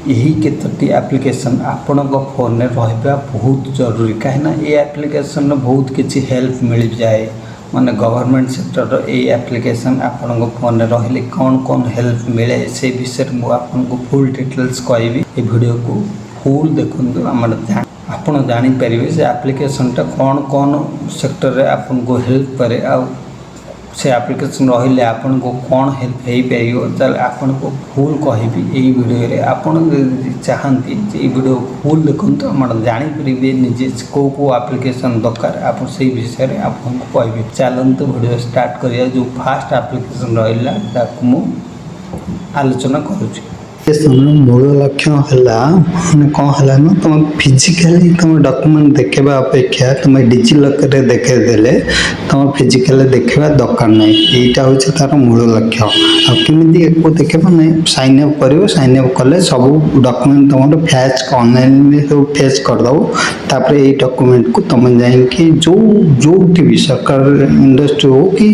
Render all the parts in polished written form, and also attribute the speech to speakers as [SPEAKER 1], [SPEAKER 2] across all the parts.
[SPEAKER 1] यही केतोटी application आपणक phone में रहा बहुत जरूरी कहीं ये एप्लिकेशन बहुत किसी हेल्प मिल जाए माने गवर्नमेंट सेक्टर ये एप्लिकेशन आपणक फोन में रही कौन कौन हेल्प मिले से विषय में आपको फुल डिटेल्स कहबी ये वीडियो को फुल देखु आपड़ जापर से एप्लिकेशनटा कौन कौन सेक्टर रे आपको हेल्प करे से एप्लिकेशन रही आपन को कौन हेल्प हो पार आपन को फुल कहबी यही वीडियो रे आपन चाहती ये वीडियो फुल देखु जापर निजे कौ कौ एप्लिकेशन दरकार आप से विषय में आपको कहबी चलते वीडियो स्टार्ट करिया जो फास्ट एप्लिकेशन रहा आलोचना करुँच
[SPEAKER 2] मूल लक्ष्य है कौन है ना तुम फिजिकाली तुम डॉक्यूमेंट देखा अपेक्षा तुम डिजिलॉकर देखेदेले तुम फिजिकाली देखा दरकार नहीं यहाँ हूँ तार मूल लक्ष्य आमती देखा ना साइन अप कर साइन अप कले सब डॉक्यूमेंट तुम फैच ऑनलाइन सब फैच करदेव तापर ये डॉक्यूमेंट को तुम जाकि जो भी सरकार इंडस्ट्री हो कि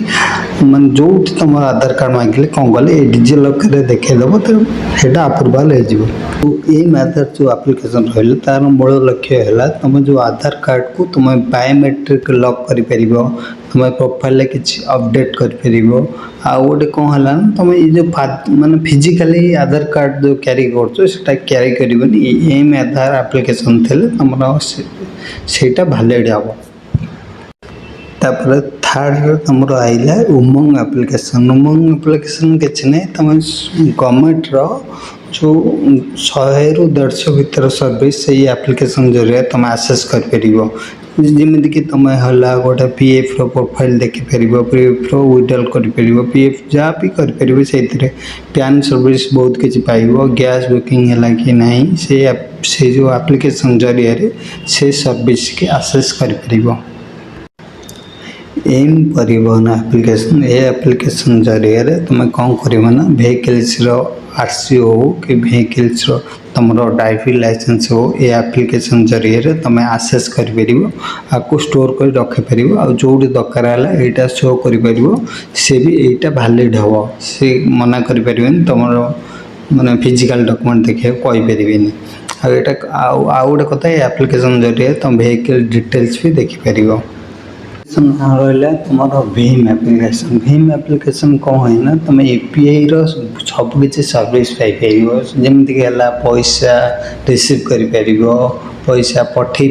[SPEAKER 2] मान जो तुम आधार कार्ड मांगे कौन कले ये डिजिलॉकर देखेदेव तो अप्रूवाल हो आधार जो एप्लिकेशन रही तार मूल लक्ष्य है तुम जो आधार कार्ड को तुम बायोमेट्रिक लॉक कर तुम प्रोफाइल किसी अपडेट कर गोटे कौन है तुम ये जो माने फिजिकाली आधार कार्ड जो क्यारि कर क्यारि कर आधार एप्लिकेशन थे तुम से वैलिड हम तापर थर्ड तुम आईला उमंग एप्लिकेशन किसी नहीं तुम गवर्नमेंट जो 100 ରୁ 150 भर सर्विस से एप्लिकेशन जरिए तुम आक्सेस कर जमीक कि तुम है गोटे पीएफ प्रोफाइल देखिपर पीएफ विड्रॉल कर पीएफ जहाँ भी कर से पैन सर्विस बहुत किसी पाइब गैस बुकिंग है कि नहीं से जो एप्लिकेशन जरिए से सर्विस के आक्सेस कर एम परिवहन एप्लिकेशन ये एप्लिकेशन जरिए तुम कौन कर व्हीकल्स आरसी हो कि व्हीकल्स तुम ड्राइविंग लाइसेंस हो ये एप्लिकेशन जरिए तुम आक्सेस कर आपको स्टोर कर रखिपर जो दरकार है यहाँ शो कर से भी यहाँ वैलिड हम से मना कर तुम माने फिजिकल डॉक्यूमेंट देखिए कहींपरि गोटे कथा एप्लिकेशन जरिए तुम व्हीकल डिटेल्स भी देखिपर रहा तुम भीम एप्लिकेशन कौन है ना तुम यूपीआई सब किसी सर्विस पाइपर जमीक पैसा रिसीव कर पैसा पठे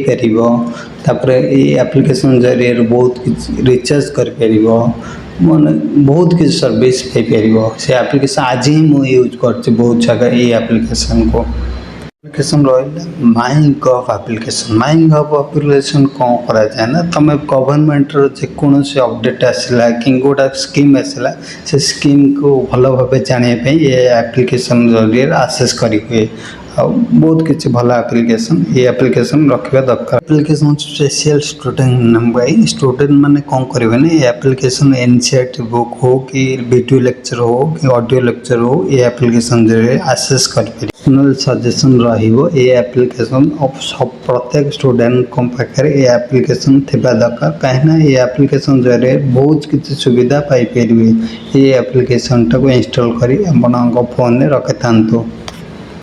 [SPEAKER 2] पार ये एप्लिकेशन जरिए बहुत किसी रिचार्ज कर माने बहुत किसी सर्विस पाइपर से एप्लिकेशन आज ही मुझे यूज कर बहुत जगह ये एप्लिकेशन को एप्लिकेशन रहा myGov एप्लिकेशन कौन करा जाए ना तुम गवर्नमेंट जेकोसी अपडेट आसला कि गोटा स्कीम आसला से स्कीम को भल भाव जानापी ये एप्लिकेशन जरिए आक्सेस कर बहुत किसी भल एप्लिकेशन ये एप्लिकेशन रखा दरकार एप्लिकेशन स्पेशल स्टूडेंट माने कौन करेंगे ये एप्लिकेशन एनसीईआरटी बुक हो कि वीडियो लेक्चर हो कि ऑडियो लेक्चर हो ये एप्लिकेशन जरिए आक्सेस कर सजेशन रही एप्लिकेशन सब प्रत्येक स्टूडेंट पाखे ये एप्लिकेशन थिबा दरकार कहीं ये एप्लिकेशन जरिए बहुत किसी सुविधा पाइपर ये एप्लिकेशन टाक इंस्टॉल कर फोन में रखि था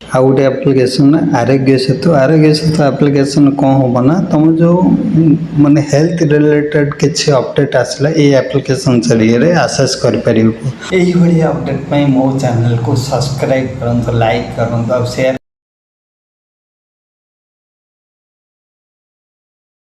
[SPEAKER 2] आ गोटे एप्लिकेशन आरोग्य सेतु एप्लिकेशन कौन हम ना तुम जो माने हेल्थ रिलेटेड किसी अपडेट आसला ये एप्लिकेशन जरिए आक्सेस कर यही अपडेट मो चैनल को सब्सक्राइब करूँ लाइक करूँ और शेयर